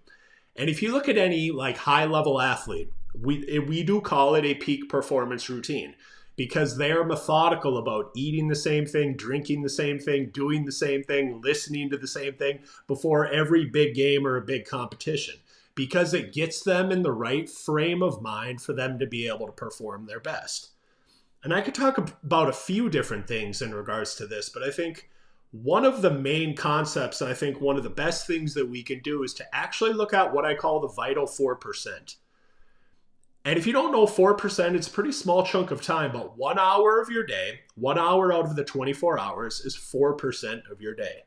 And if you look at any like high level athlete, we do call it a peak performance routine, because they are methodical about eating the same thing, drinking the same thing, doing the same thing, listening to the same thing before every big game or a big competition, because it gets them in the right frame of mind for them to be able to perform their best. And I could talk about a few different things in regards to this, but I think one of the main concepts, and I think one of the best things that we can do, is to actually look at what I call the vital 4%. And if you don't know 4%, it's a pretty small chunk of time, but 1 hour of your day, 1 hour out of the 24 hours is 4% of your day.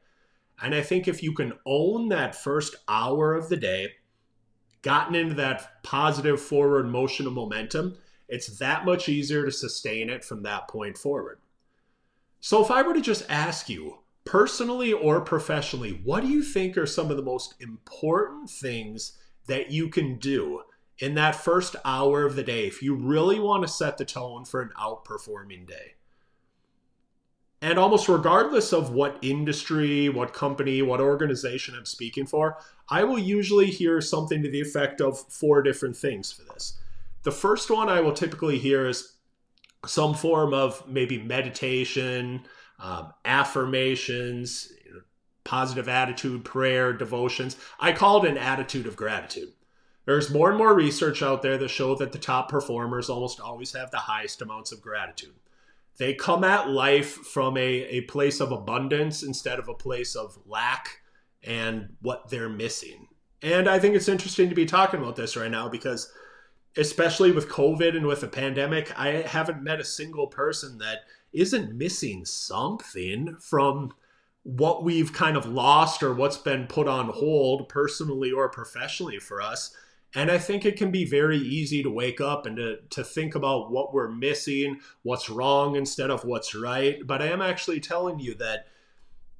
And I think if you can own that first hour of the day, gotten into that positive forward motion and momentum, it's that much easier to sustain it from that point forward. So if I were to just ask you, personally or professionally, what do you think are some of the most important things that you can do in that first hour of the day if you really want to set the tone for an outperforming day? And almost regardless of what industry, what company, what organization I'm speaking for, I will usually hear something to the effect of 4 different things for this. The first one I will typically hear is some form of maybe meditation, affirmations, positive attitude, prayer, devotions. I call it an attitude of gratitude. There's more and more research out there that show that the top performers almost always have the highest amounts of gratitude. They come at life from a place of abundance instead of a place of lack and what they're missing. And I think it's interesting to be talking about this right now because especially with COVID and with the pandemic, I haven't met a single person that isn't missing something from what we've kind of lost or what's been put on hold personally or professionally for us. And I think it can be very easy to wake up and to think about what we're missing, what's wrong instead of what's right. But I am actually telling you that,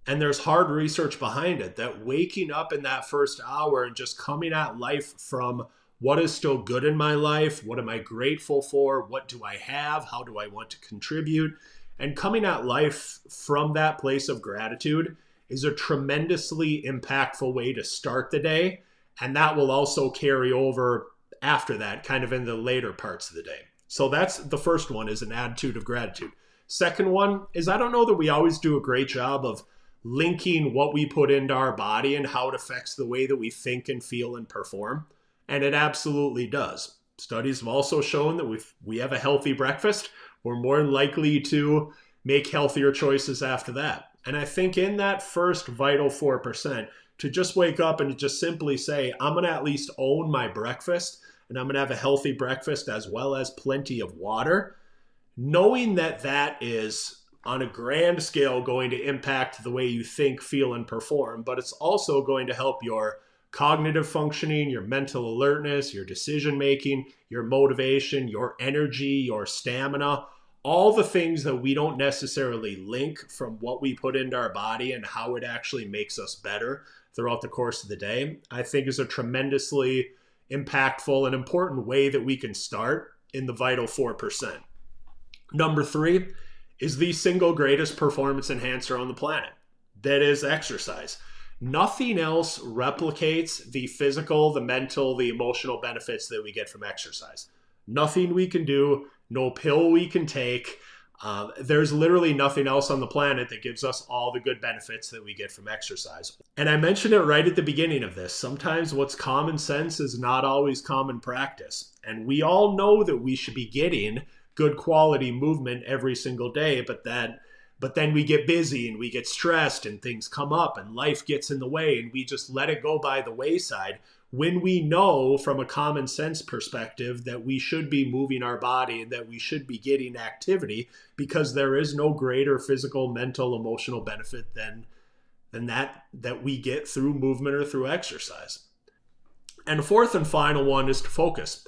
and there's hard research behind it, that waking up in that first hour and just coming at life from what is still good in my life, what am I grateful for, what do I have, how do I want to contribute, and coming at life from that place of gratitude is a tremendously impactful way to start the day. And that will also carry over after that, kind of in the later parts of the day. So that's the first one, is an attitude of gratitude. Second one is, I don't know that we always do a great job of linking what we put into our body and how it affects the way that we think and feel and perform. And it absolutely does. Studies have also shown that if we have a healthy breakfast, we're more likely to make healthier choices after that. And I think in that first vital 4%, to just wake up and just simply say, I'm going to at least own my breakfast and I'm going to have a healthy breakfast as well as plenty of water, knowing that that is on a grand scale going to impact the way you think, feel, and perform, but it's also going to help your cognitive functioning, your mental alertness, your decision making, your motivation, your energy, your stamina, all the things that we don't necessarily link from what we put into our body and how it actually makes us better throughout the course of the day, I think is a tremendously impactful and important way that we can start in the vital 4%. Number 3 is the single greatest performance enhancer on the planet. That is exercise. Nothing else replicates the physical, the mental, the emotional benefits that we get from exercise. Nothing we can do, no pill we can take. There's literally nothing else on the planet that gives us all the good benefits that we get from exercise. And I mentioned it right at the beginning of this. Sometimes what's common sense is not always common practice. And we all know that we should be getting good quality movement every single day, but then we get busy and we get stressed and things come up and life gets in the way and we just let it go by the wayside, when we know from a common sense perspective that we should be moving our body and that we should be getting activity, because there is no greater physical, mental, emotional benefit than that we get through movement or through exercise. And the fourth and final one is to focus.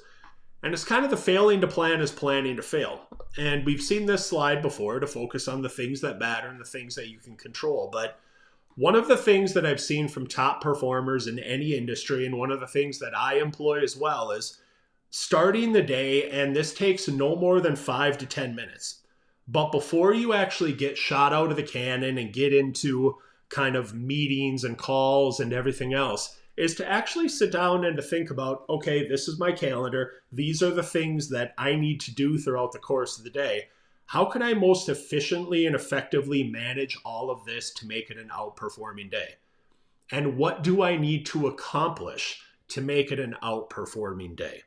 And it's kind of the failing to plan is planning to fail. And we've seen this slide before to focus on the things that matter and the things that you can control. But one of the things that I've seen from top performers in any industry, and one of the things that I employ as well, is starting the day, and this takes no more than 5 to 10 minutes. But before you actually get shot out of the cannon and get into kind of meetings and calls and everything else, is to actually sit down and to think about, okay, this is my calendar. These are the things that I need to do throughout the course of the day. How can I most efficiently and effectively manage all of this to make it an outperforming day? And what do I need to accomplish to make it an outperforming day?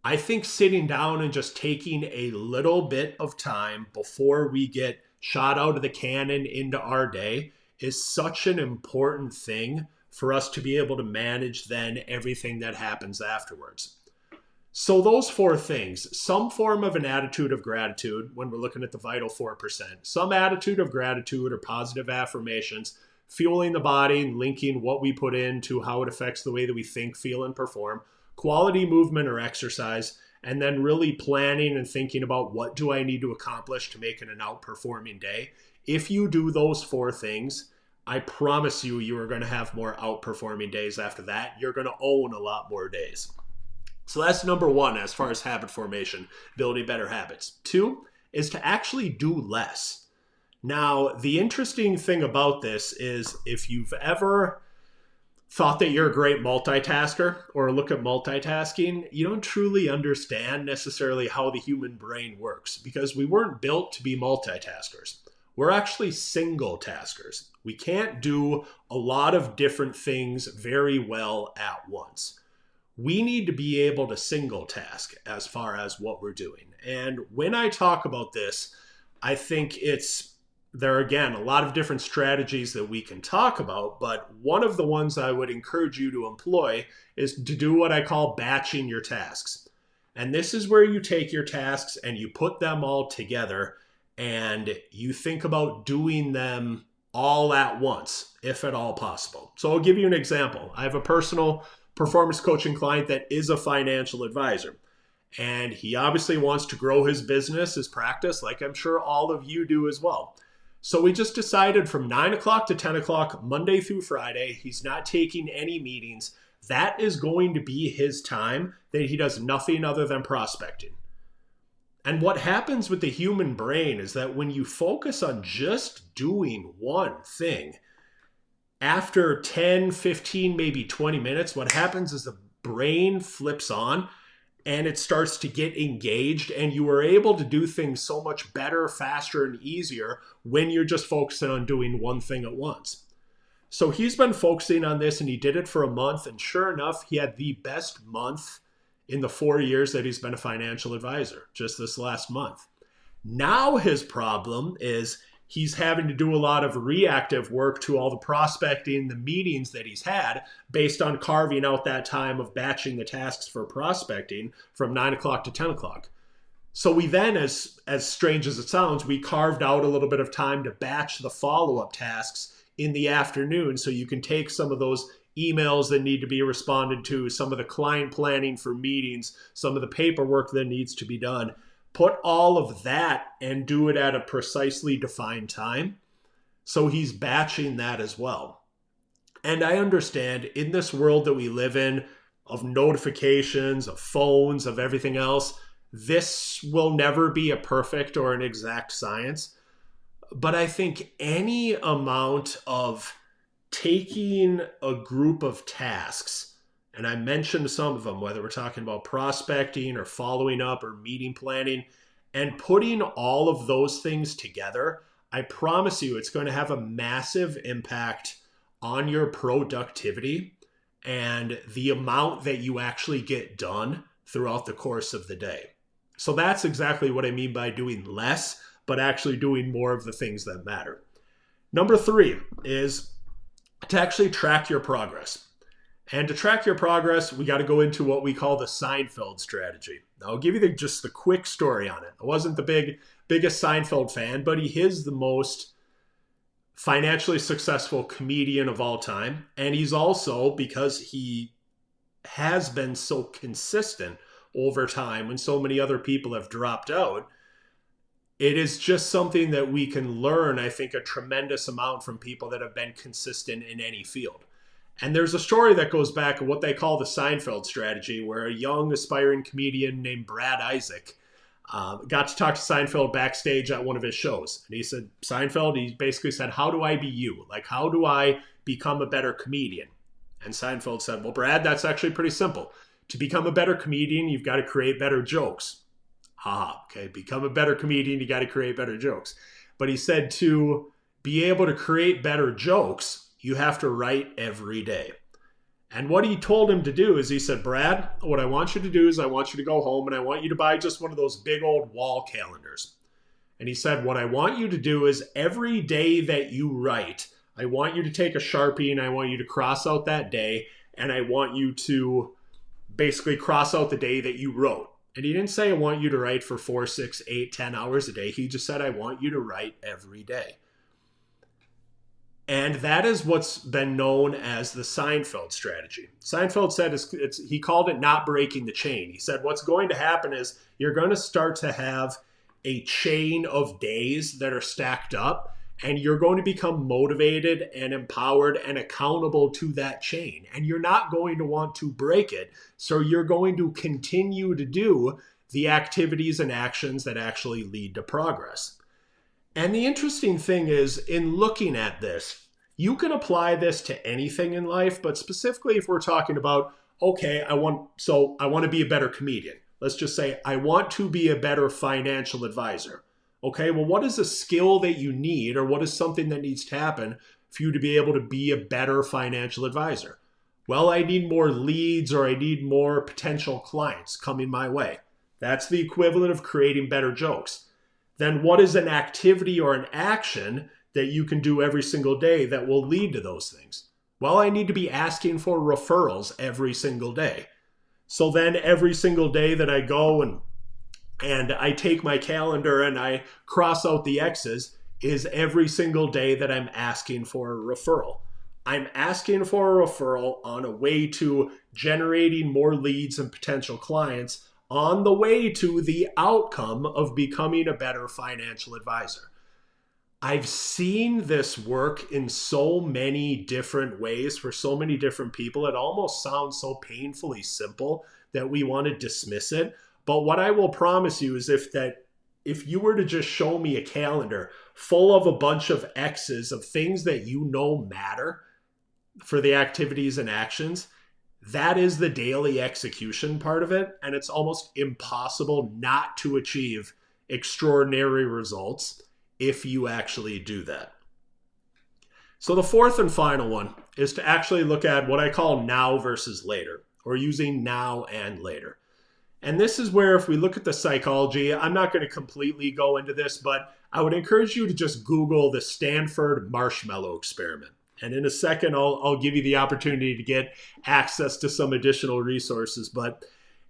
I think sitting down and just taking a little bit of time before we get shot out of the cannon into our day is such an important thing for us to be able to manage then everything that happens afterwards. So those 4 things: some form of an attitude of gratitude when we're looking at the vital 4%, some attitude of gratitude or positive affirmations, fueling the body and linking what we put in to how it affects the way that we think, feel, and perform, quality movement or exercise, and then really planning and thinking about what do I need to accomplish to make it an outperforming day. If you do those 4 things, I promise you, you are going to have more outperforming days after that. You're going to own a lot more days. So that's number 1 as far as habit formation, building better habits. 2 is to actually do less. Now, the interesting thing about this is if you've ever thought that you're a great multitasker or look at multitasking, you don't truly understand necessarily how the human brain works, because we weren't built to be multitaskers. We're actually single taskers. We can't do a lot of different things very well at once. We need to be able to single task as far as what we're doing. And when I talk about this, I think there are, again, a lot of different strategies that we can talk about, but one of the ones I would encourage you to employ is to do what I call batching your tasks. And this is where you take your tasks and you put them all together and you think about doing them all at once, if at all possible. So I'll give you an example. I have a personal performance coaching client that is a financial advisor. And he obviously wants to grow his business, his practice, like I'm sure all of you do as well. So we just decided from 9 o'clock to 10 o'clock, Monday through Friday, he's not taking any meetings. That is going to be his time that he does nothing other than prospecting. And what happens with the human brain is that when you focus on just doing one thing, after 10, 15, maybe 20 minutes, what happens is the brain flips on and it starts to get engaged, and you are able to do things so much better, faster, and easier when you're just focusing on doing one thing at once. So he's been focusing on this, and he did it for a month, and sure enough, he had the best month in the 4 years that he's been a financial advisor, just this last month. Now his problem is he's having to do a lot of reactive work to all the prospecting, the meetings that he's had based on carving out that time of batching the tasks for prospecting from 9 o'clock to 10 o'clock. So we then, as strange as it sounds, we carved out a little bit of time to batch the follow-up tasks in the afternoon, so you can take some of those emails that need to be responded to, some of the client planning for meetings, some of the paperwork that needs to be done. Put all of that and do it at a precisely defined time. So he's batching that as well. And I understand in this world that we live in, of notifications, of phones, of everything else, this will never be a perfect or an exact science. But I think any amount of taking a group of tasks, and I mentioned some of them, whether we're talking about prospecting or following up or meeting planning, and putting all of those things together, I promise you it's going to have a massive impact on your productivity and the amount that you actually get done throughout the course of the day. So that's exactly what I mean by doing less, but actually doing more of the things that matter. Number 3 is to actually track your progress. And to track your progress, we got to go into what we call the Seinfeld strategy. Now, I'll give you just the quick story on it. I wasn't the biggest Seinfeld fan, but he is the most financially successful comedian of all time. And he's also, because he has been so consistent over time when so many other people have dropped out, it is just something that we can learn, I think, a tremendous amount from people that have been consistent in any field. And there's a story that goes back of what they call the Seinfeld strategy, where a young aspiring comedian named Brad Isaac got to talk to Seinfeld backstage at one of his shows. And he said, Seinfeld, he basically said, how do I be you? Like, how do I become a better comedian? And Seinfeld said, well, Brad, that's actually pretty simple. To become a better comedian, you've got to create better jokes. Okay, become a better comedian, you got to create better jokes. But he said to be able to create better jokes, you have to write every day. And what he told him to do is he said, Brad, what I want you to do is I want you to go home and I want you to buy just one of those big old wall calendars. And he said, what I want you to do is every day that you write, I want you to take a Sharpie and I want you to cross out that day. And I want you to basically cross out the day that you wrote. And he didn't say, I want you to write for 4, 6, 8, 10 hours a day. He just said, I want you to write every day. And that is what's been known as the Seinfeld strategy. Seinfeld said he called it not breaking the chain. He said what's going to happen is you're going to start to have a chain of days that are stacked up, and you're going to become motivated and empowered and accountable to that chain. And you're not going to want to break it. So you're going to continue to do the activities and actions that actually lead to progress. And the interesting thing is, in looking at this, you can apply this to anything in life, but specifically if we're talking about, okay, I want to be a better comedian. Let's just say I want to be a better financial advisor. Okay, well, what is a skill that you need, or what is something that needs to happen for you to be able to be a better financial advisor? Well, I need more leads, or I need more potential clients coming my way. That's the equivalent of creating better jokes. Then what is an activity or an action that you can do every single day that will lead to those things? Well, I need to be asking for referrals every single day. So then every single day that I go and I take my calendar and I cross out the X's is every single day that I'm asking for a referral. I'm asking for a referral on a way to generating more leads and potential clients on the way to the outcome of becoming a better financial advisor. I've seen this work in so many different ways for so many different people. It almost sounds so painfully simple that we want to dismiss it. But what I will promise you is if you were to just show me a calendar full of a bunch of X's of things that you know matter for the activities and actions, that is the daily execution part of it. And it's almost impossible not to achieve extraordinary results if you actually do that. So the fourth and final one is to actually look at what I call now versus later, or using now and later. And this is where, if we look at the psychology, I'm not going to completely go into this, but I would encourage you to just Google the Stanford marshmallow experiment. And in a second, I'll give you the opportunity to get access to some additional resources. But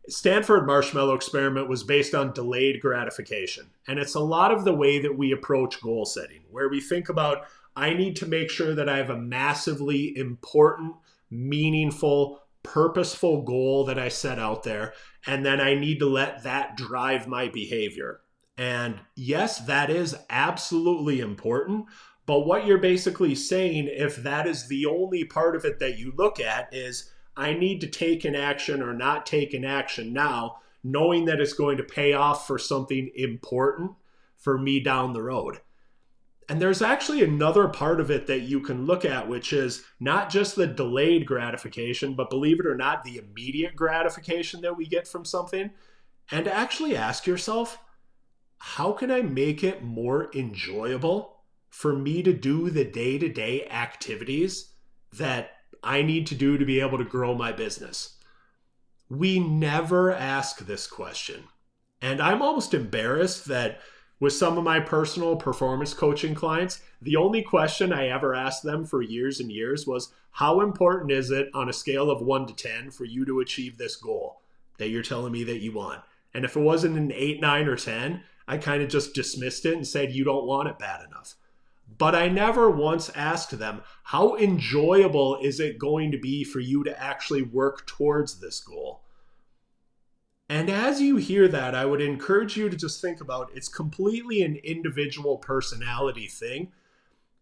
Stanford marshmallow experiment was based on delayed gratification. And it's a lot of the way that we approach goal setting, where we think about, I need to make sure that I have a massively important, meaningful, purposeful goal that I set out there. And then I need to let that drive my behavior. And yes, that is absolutely important. But what you're basically saying, if that is the only part of it that you look at, is I need to take an action or not take an action now, knowing that it's going to pay off for something important for me down the road. And there's actually another part of it that you can look at, which is not just the delayed gratification, but believe it or not, the immediate gratification that we get from something. And actually ask yourself, how can I make it more enjoyable for me to do the day-to-day activities that I need to do to be able to grow my business? We never ask this question. And I'm almost embarrassed that with some of my personal performance coaching clients, the only question I ever asked them for years and years was, how important is it on a scale of 1 to 10 for you to achieve this goal that you're telling me that you want? And if it wasn't an 8, 9, or 10, I kind of just dismissed it and said, you don't want it bad enough. But I never once asked them, how enjoyable is it going to be for you to actually work towards this goal? And as you hear that, I would encourage you to just think about it's completely an individual personality thing.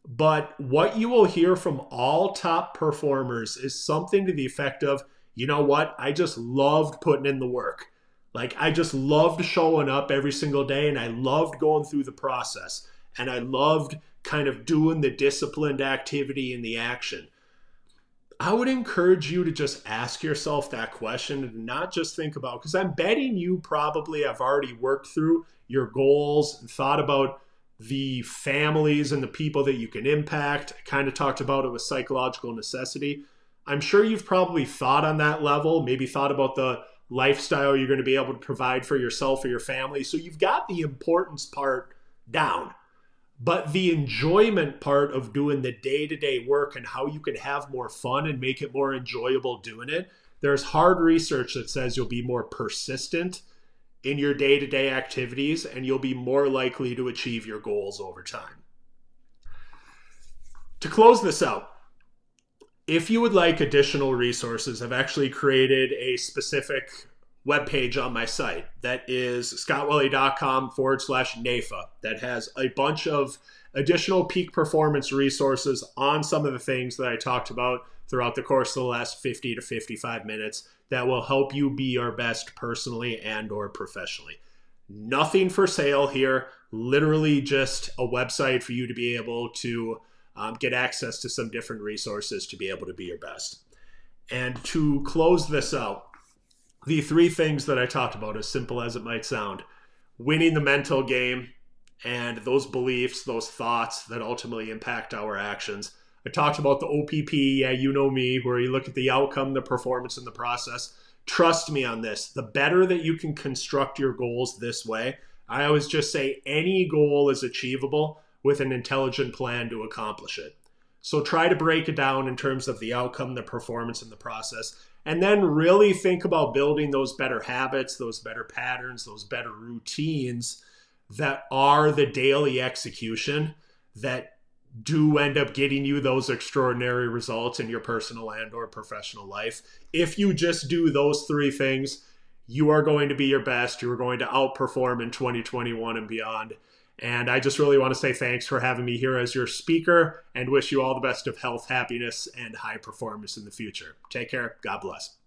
But what you will hear from all top performers is something to the effect of, you know what? I just loved putting in the work. Like, I just loved showing up every single day, and I loved going through the process. And I loved kind of doing the disciplined activity and the action. I would encourage you to just ask yourself that question and not just think about, because I'm betting you probably have already worked through your goals and thought about the families and the people that you can impact. I kind of talked about it with psychological necessity. I'm sure you've probably thought on that level, maybe thought about the lifestyle you're going to be able to provide for yourself or your family. So you've got the importance part down. But the enjoyment part of doing the day-to-day work and how you can have more fun and make it more enjoyable doing it, there's hard research that says you'll be more persistent in your day-to-day activities and you'll be more likely to achieve your goals over time. To close this out, if you would like additional resources, I've actually created a specific webpage on my site that is scottwelle.com/NAIFA that has a bunch of additional peak performance resources on some of the things that I talked about throughout the course of the last 50 to 55 minutes that will help you be your best personally and or professionally. Nothing for sale here, literally just a website for you to be able to get access to some different resources to be able to be your best. And to close this out, the three things that I talked about, as simple as it might sound: winning the mental game and those beliefs, those thoughts that ultimately impact our actions. I talked about the OPP, yeah, you know me, where you look at the outcome, the performance, and the process. Trust me on this. The better that you can construct your goals this way, I always just say any goal is achievable with an intelligent plan to accomplish it. So try to break it down in terms of the outcome, the performance, and the process. And then really think about building those better habits, those better patterns, those better routines that are the daily execution that do end up getting you those extraordinary results in your personal and or professional life. If you just do those three things, you are going to be your best. You are going to outperform in 2021 and beyond. And I just really want to say thanks for having me here as your speaker and wish you all the best of health, happiness, and high performance in the future. Take care. God bless.